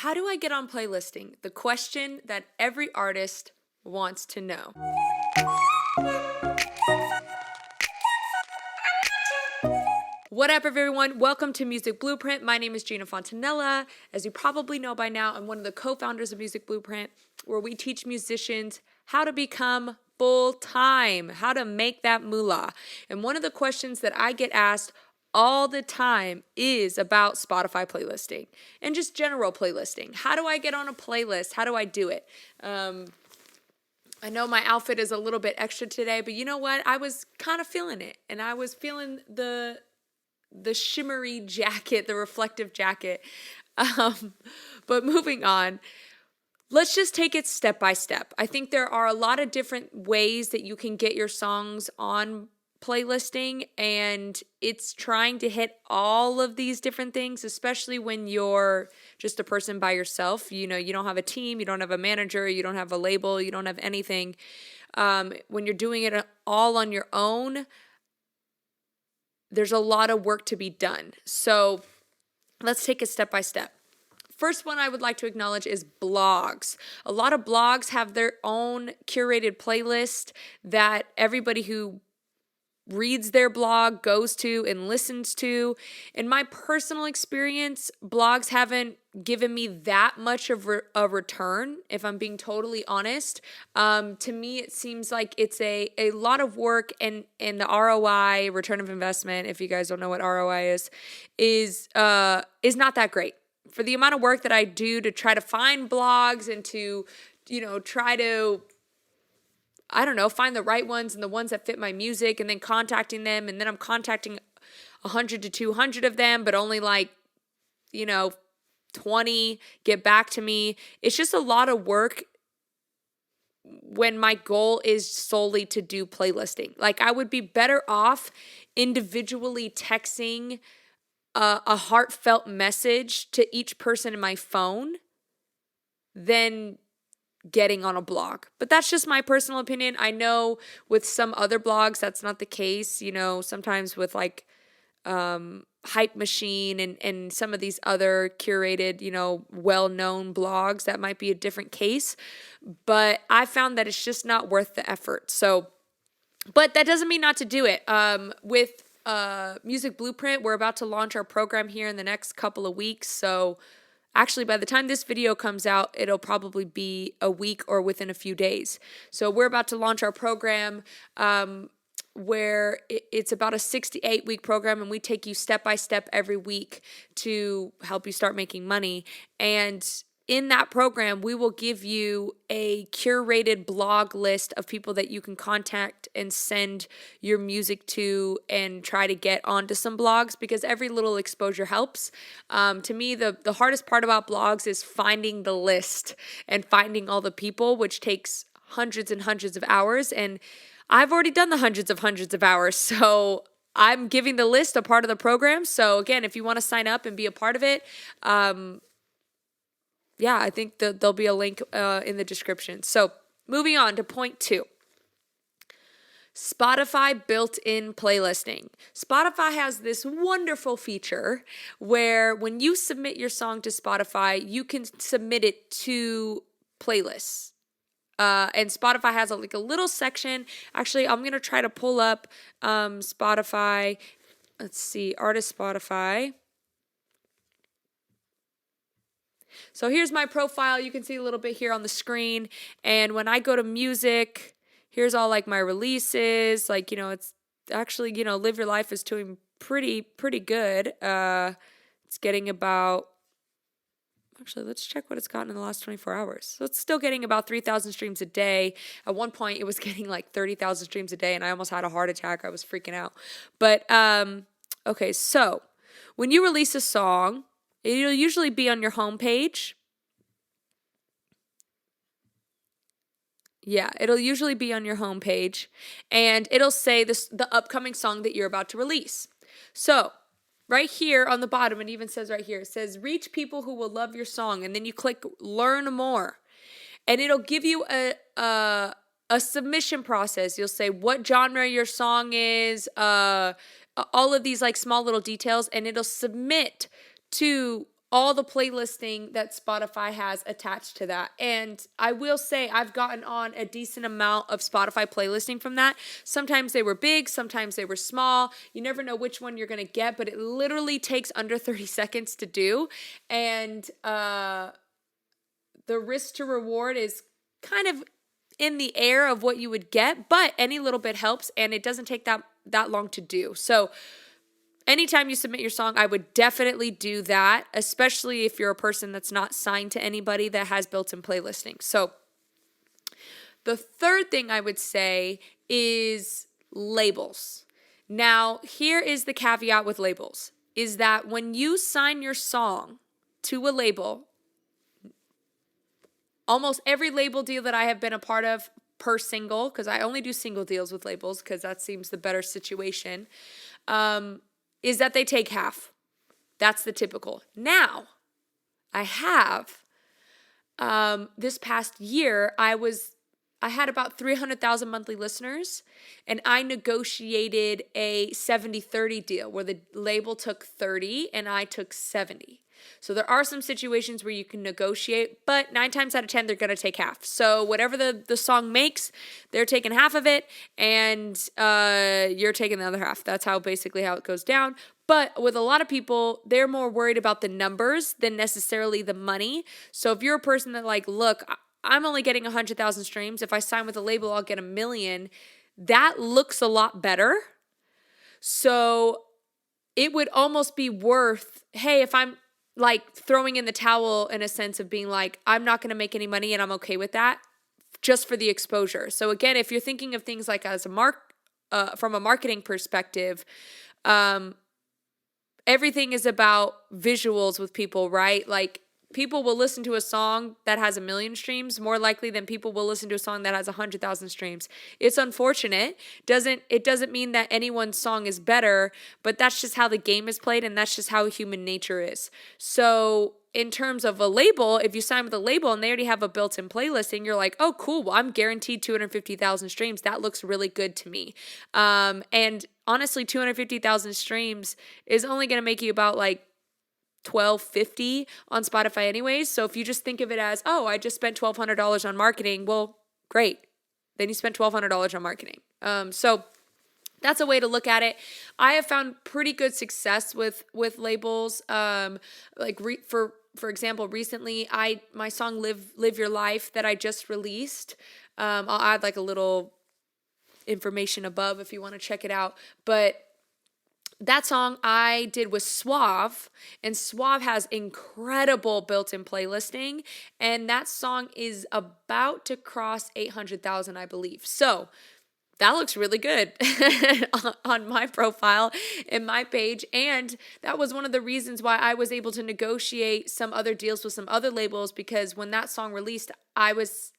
How do I get on playlisting? The question that every artist wants to know. What up, everyone? Welcome to Music Blueprint. My name is Gina Fontanella. As you probably know by now, I'm one of the co-founders of Music Blueprint, where we teach musicians how to become full-time, how to make that moolah. And one of the questions that I get asked all the time is about Spotify playlisting and just general playlisting. How do I get on a playlist? How do I do it? I know my outfit is a little bit extra today, but you know what? I was kind of feeling it, and I was feeling the shimmery jacket, the reflective jacket. But moving on, let's just take it step by step. I think there are a lot of different ways that you can get your songs on playlisting, and it's trying to hit all of these different things, especially when you're just a person by yourself. You know, you don't have a team, you don't have a manager, you don't have a label, you don't have anything. When you're doing it all on your own, there's a lot of work to be done. So let's take it step by step. First one I would like to acknowledge is blogs. A lot of blogs have their own curated playlist that everybody who reads their blog goes to and listens to. In my personal experience, blogs haven't given me that much of a return, if I'm being totally honest. To me, it seems like it's a lot of work, and the ROI, return of investment, if you guys don't know what ROI is not that great. For the amount of work that I do to try to find blogs and to, try to find the right ones and the ones that fit my music, and then contacting them. And then I'm contacting 100 to 200 of them, but only 20 get back to me. It's just a lot of work when my goal is solely to do playlisting. Like, I would be better off individually texting a heartfelt message to each person in my phone than getting on a blog. But that's just my personal opinion. I know with some other blogs that's not the case. Sometimes with Hype Machine and some of these other curated, well-known blogs, that might be a different case. But I found that it's just not worth the effort. So, but that doesn't mean not to do it. With Music Blueprint, we're about to launch our program here in the next couple of weeks. So actually, by the time this video comes out, it'll probably be a week or within a few days. So we're about to launch our program where it's about a 6 to 8 week program, and we take you step by step every week to help you start making money. And in that program, we will give you a curated blog list of people that you can contact and send your music to and try to get onto some blogs, because every little exposure helps. To me, the hardest part about blogs is finding the list and finding all the people, which takes hundreds and hundreds of hours. And I've already done the hundreds of hours. So I'm giving the list a part of the program. So again, if you want to sign up and be a part of it, I think there'll be a link in the description. So moving on to point 2. Spotify built-in playlisting. Spotify has this wonderful feature where when you submit your song to Spotify, you can submit it to playlists. And Spotify has a little section. Actually, I'm going to try to pull up Spotify. Let's see, artist Spotify. So here's my profile. You can see a little bit here on the screen. And when I go to music, here's all my releases. It's actually, Live Your Life is doing pretty good. It's getting about, actually, let's check what it's gotten in the last 24 hours. So it's still getting about 3,000 streams a day. At one point, it was getting 30,000 streams a day, and I almost had a heart attack. I was freaking out. But, okay, so when you release a song, it'll usually be on your homepage. Yeah, it'll usually be on your homepage, and it'll say the upcoming song that you're about to release. So right here on the bottom, it even says right here, it says reach people who will love your song, and then you click learn more, and it'll give you a submission process. You'll say what genre your song is, all of these small little details, and it'll submit to all the playlisting that Spotify has attached to that. And I will say I've gotten on a decent amount of Spotify playlisting from that. Sometimes they were big, sometimes they were small. You never know which one you're going to get, but it literally takes under 30 seconds to do. And the risk to reward is kind of in the air of what you would get, but any little bit helps, and it doesn't take that long to do. So anytime you submit your song, I would definitely do that, especially if you're a person that's not signed to anybody that has built-in playlisting. So the third thing I would say is labels. Now, here is the caveat with labels, is that when you sign your song to a label, almost every label deal that I have been a part of per single, because I only do single deals with labels because that seems the better situation, is that they take half. That's the typical. Now, I have, this past year, I had about 300,000 monthly listeners, and I negotiated a 70-30 deal where the label took 30 and I took 70. So there are some situations where you can negotiate, but 9 times out of 10, they're going to take half. So whatever the song makes, they're taking half of it, and you're taking the other half. That's basically how it goes down. But with a lot of people, they're more worried about the numbers than necessarily the money. So if you're a person that look, I'm only getting 100,000 streams. If I sign with a label, I'll get 1 million. That looks a lot better. So it would almost be worth, hey, if I'm throwing in the towel in a sense of being I'm not going to make any money and I'm okay with that just for the exposure. So again, if you're thinking of things as from a marketing perspective, everything is about visuals with people, right? People will listen to a song that has 1 million streams more likely than people will listen to a song that has 100,000 streams. It's unfortunate. It doesn't mean that anyone's song is better, but that's just how the game is played, and that's just how human nature is. So in terms of a label, if you sign with a label and they already have a built-in playlisting, you're like, oh, cool. Well, I'm guaranteed 250,000 streams. That looks really good to me. And honestly, 250,000 streams is only going to make you about $1,250 on Spotify anyways. So if you just think of it as, oh, I just spent $1,200 on marketing, well, great. Then you spent $1,200 on marketing. So that's a way to look at it. I have found pretty good success with labels. For example, recently my song Live Your Life that I just released. I'll add a little information above if you want to check it out. But that song I did with Suave, and Suave has incredible built-in playlisting, and that song is about to cross 800,000, I believe. So that looks really good on my profile and my page. And that was one of the reasons why I was able to negotiate some other deals with some other labels, because when that song released, I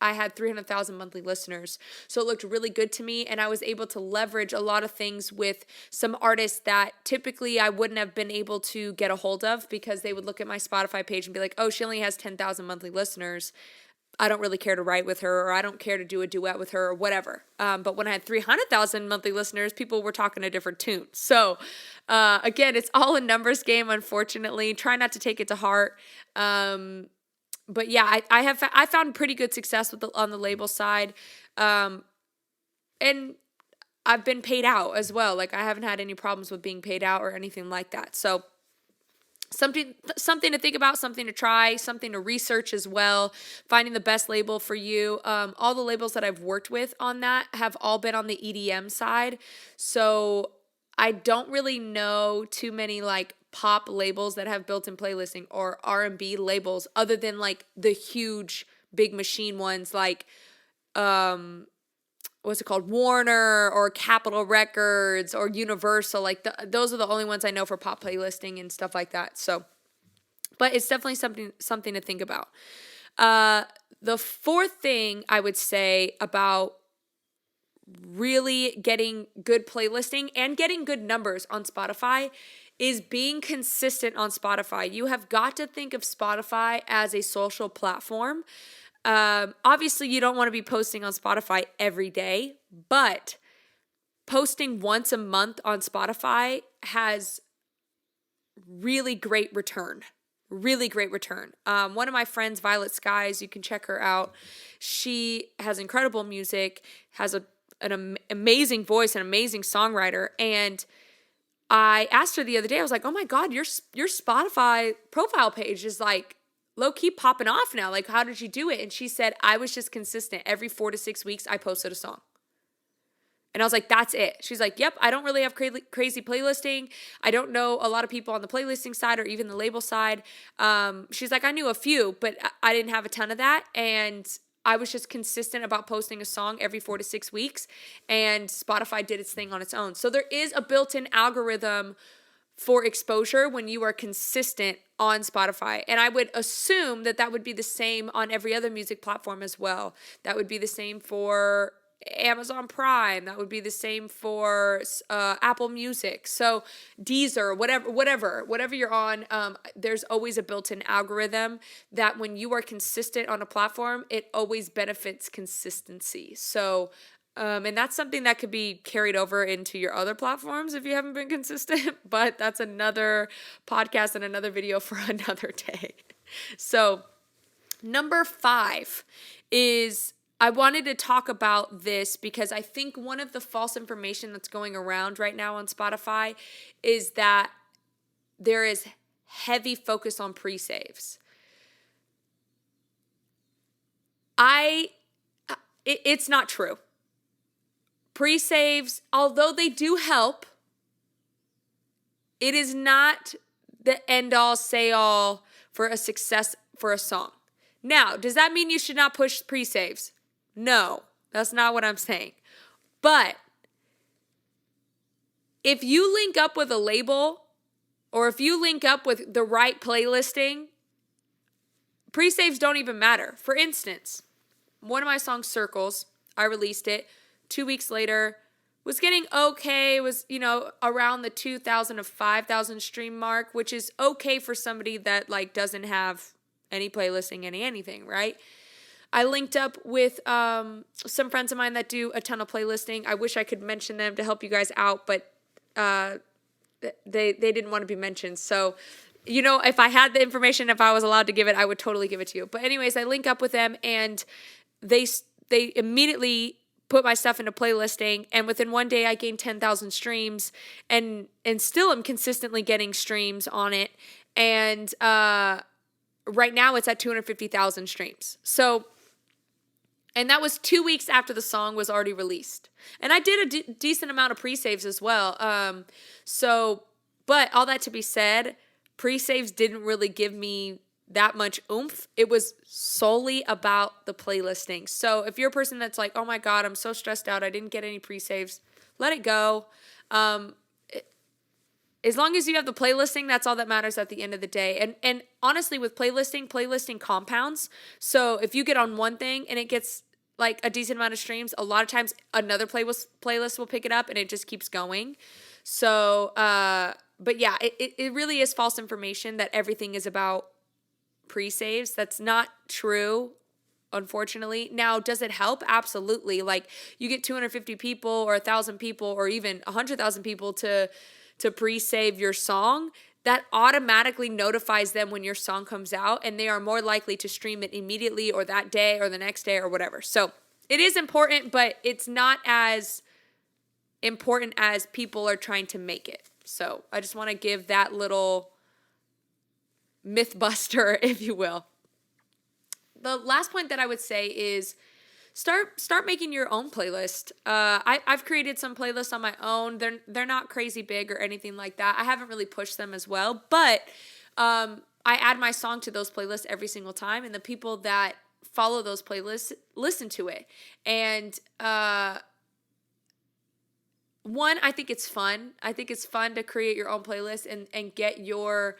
had 300,000 monthly listeners. So it looked really good to me, and I was able to leverage a lot of things with some artists that typically I wouldn't have been able to get a hold of, because they would look at my Spotify page and be like, oh, she only has 10,000 monthly listeners. I don't really care to write with her, or I don't care to do a duet with her, or whatever. But when I had 300,000 monthly listeners, people were talking a different tune. So again, it's all a numbers game, unfortunately. Try not to take it to heart. But yeah, I found pretty good success on the label side. And I've been paid out as well. I haven't had any problems with being paid out or anything like that. So something to think about, something to try, something to research as well, finding the best label for you. All the labels that I've worked with on that have all been on the EDM side. So I don't really know too many pop labels that have built-in playlisting, or R&B labels, other than the huge big machine ones what's it called, Warner or Capitol Records or Universal. Those are the only ones I know for pop playlisting and stuff like that. So, but it's definitely something to think about. The fourth thing I would say about really getting good playlisting and getting good numbers on Spotify is being consistent on Spotify. You have got to think of Spotify as a social platform. Obviously, you don't want to be posting on Spotify every day, but posting once a month on Spotify has really great return. really great return. One of my friends, Violet Skies, you can check her out. She has incredible music, has an amazing voice, an amazing songwriter. And I asked her the other day, I was like, oh my God, your Spotify profile page is like low key popping off now. Like, how did you do it? And she said, I was just consistent. Every 4 to 6 weeks, I posted a song. And I was like, that's it. She's like, yep, I don't really have crazy playlisting. I don't know a lot of people on the playlisting side or even the label side. She's like, I knew a few, but I didn't have a ton of that. And I was just consistent about posting a song every 4 to 6 weeks. And Spotify did its thing on its own. So there is a built-in algorithm for exposure when you are consistent on Spotify. And I would assume that would be the same on every other music platform as well. That would be the same for Amazon Prime. That would be the same for Apple Music. So Deezer, whatever you're on, there's always a built-in algorithm that when you are consistent on a platform, it always benefits consistency. So and that's something that could be carried over into your other platforms if you haven't been consistent, but that's another podcast and another video for another day. So number 5 is, I wanted to talk about this because I think one of the false information that's going around right now on Spotify is that there is heavy focus on pre-saves. It's not true. Pre-saves, although they do help, it is not the end-all, say-all for a success for a song. Now, does that mean you should not push pre-saves? No, that's not what I'm saying. But if you link up with a label or if you link up with the right playlisting, pre-saves don't even matter. For instance, one of my songs, Circles, I released it. 2 weeks later, was getting okay, was, around the 2,000 to 5,000 stream mark, which is okay for somebody that doesn't have any playlisting, anything, right? I linked up with some friends of mine that do a ton of playlisting. I wish I could mention them to help you guys out, but they didn't want to be mentioned. So, if I had the information, if I was allowed to give it, I would totally give it to you. But anyways, I link up with them, and they immediately put my stuff into playlisting, and within one day I gained 10,000 streams, and still am consistently getting streams on it. And right now it's at 250,000 streams. So. And that was 2 weeks after the song was already released. And I did a decent amount of pre-saves as well. But all that to be said, pre-saves didn't really give me that much oomph. It was solely about the playlisting. So if you're a person that's like, oh my God, I'm so stressed out, I didn't get any pre-saves, let it go. As long as you have the playlisting, that's all that matters at the end of the day. And honestly, with playlisting compounds. So if you get on one thing and it gets like a decent amount of streams, a lot of times another playlist will pick it up and it just keeps going. So, but yeah, it really is false information that everything is about pre-saves. That's not true, unfortunately. Now, does it help? Absolutely. Like you get 250 people or 1,000 people or even 100,000 people to pre-save your song, that automatically notifies them when your song comes out, and they are more likely to stream it immediately or that day or the next day or whatever. So it is important, but it's not as important as people are trying to make it. So I just want to give that little myth buster, if you will. The last point that I would say is Start making your own playlist. I've created some playlists on my own. They're not crazy big or anything like that. I haven't really pushed them as well, but I add my song to those playlists every single time, and the people that follow those playlists listen to it. And one, I think it's fun. I think it's fun to create your own playlist and get your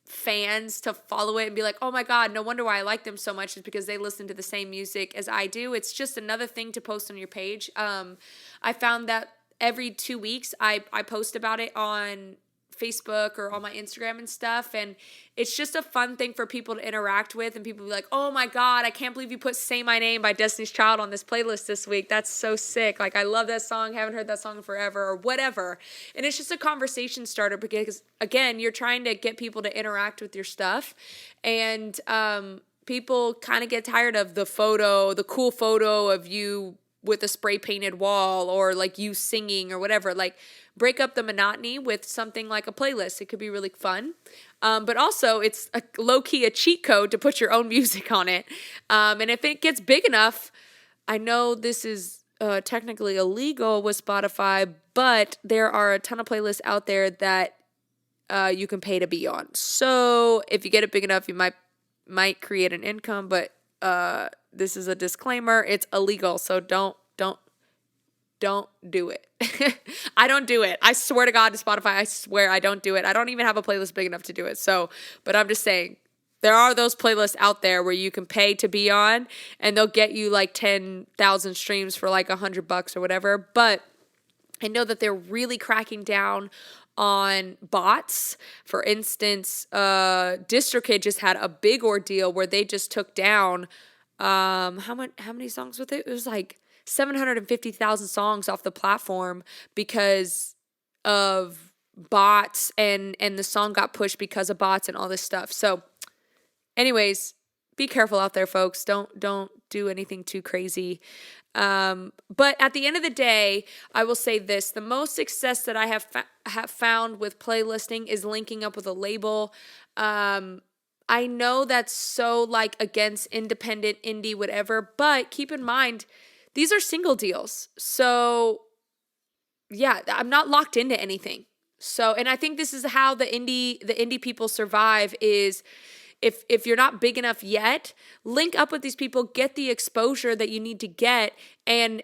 fans to follow it and be like, oh my God, no wonder why I like them so much, is because they listen to the same music as I do. It's just another thing to post on your page. I found that every 2 weeks I post about it on Facebook or on my Instagram and stuff. And it's just a fun thing for people to interact with. And people be like, oh my God, I can't believe you put Say My Name by Destiny's Child on this playlist this week. That's so sick. Like, I love that song. Haven't heard that song in forever or whatever. And it's just a conversation starter because, again, you're trying to get people to interact with your stuff. And people kind of get tired of the cool photo of you with a spray painted wall or like you singing or whatever. Like, break up the monotony with something like a playlist. It could be really fun. But also it's a low-key a cheat code to put your own music on it. And if it gets big enough, I know this is technically illegal with Spotify, but there are a ton of playlists out there that you can pay to be on. So if you get it big enough, you might create an income, but this is a disclaimer. It's illegal, so don't do it. I don't do it. I swear to God, to Spotify, I swear I don't do it. I don't even have a playlist big enough to do it. So, but I'm just saying, there are those playlists out there where you can pay to be on, and they'll get you like 10,000 streams for like $100 or whatever. But I know that they're really cracking down on bots. For instance, DistroKid just had a big ordeal where they just took down how many songs with it? It was like 750,000 songs off the platform because of bots, and the song got pushed because of bots and all this stuff. So anyways, be careful out there, folks. Don't do anything too crazy. But at the end of the day, I will say this: the most success that I have found with playlisting is linking up with a label. I know that's so like against independent, indie, whatever, but keep in mind, these are single deals. So yeah, I'm not locked into anything. So, and I think this is how the indie people survive is if you're not big enough yet, link up with these people, get the exposure that you need to get, and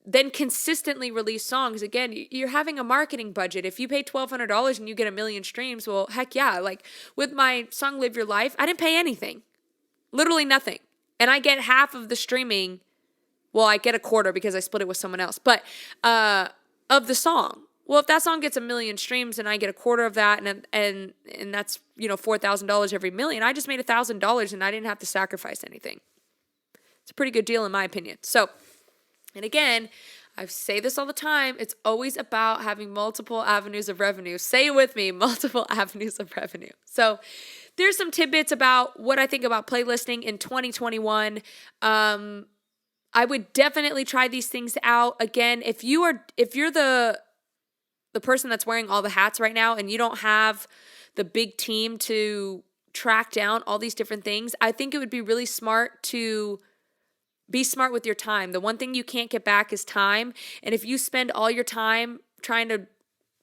then consistently release songs. Again, you're having a marketing budget. If you pay $1,200 and you get 1 million streams, well, heck yeah. Like with my song Live Your Life, I didn't pay anything. Literally nothing. And I get half of the streaming. Well, I get a quarter because I split it with someone else. But of the song. Well, if that song gets 1 million streams and I get a quarter of that, and that's, $4,000 every million, I just made $1,000 and I didn't have to sacrifice anything. It's a pretty good deal in my opinion. So, and again, I say this all the time, it's always about having multiple avenues of revenue. Say it with me, multiple avenues of revenue. So there's some tidbits about what I think about playlisting in 2021. I would definitely try these things out. Again, if you're the person that's wearing all the hats right now and you don't have the big team to track down all these different things, I think it would be really smart to be smart with your time. The one thing you can't get back is time. And if you spend all your time trying to,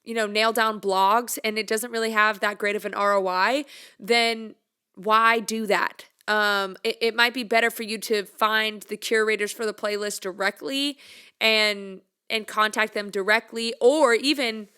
nail down blogs and it doesn't really have that great of an ROI, then why do that? It might be better for you to find the curators for the playlist directly and contact them directly, or even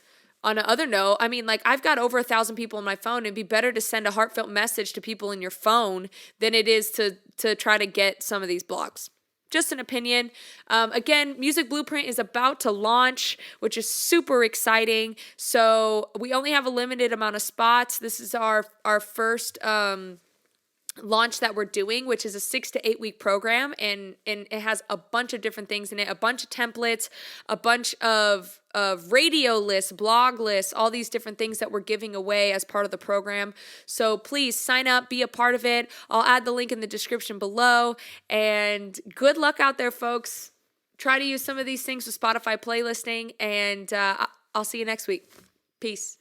on another note, I've got over 1,000 people on my phone. It'd be better to send a heartfelt message to people in your phone than it is to try to get some of these blogs. Just an opinion. Again, Music Blueprint is about to launch, which is super exciting. So we only have a limited amount of spots. This is our first launch that we're doing, which is a 6 to 8 week program, and it has a bunch of different things in it, a bunch of templates, a bunch of radio lists, blog lists, all these different things that we're giving away as part of the program. So please sign up, be a part of it. I'll add the link in the description below, and good luck out there, folks. Try to use some of these things with Spotify playlisting, and I'll see you next week. Peace.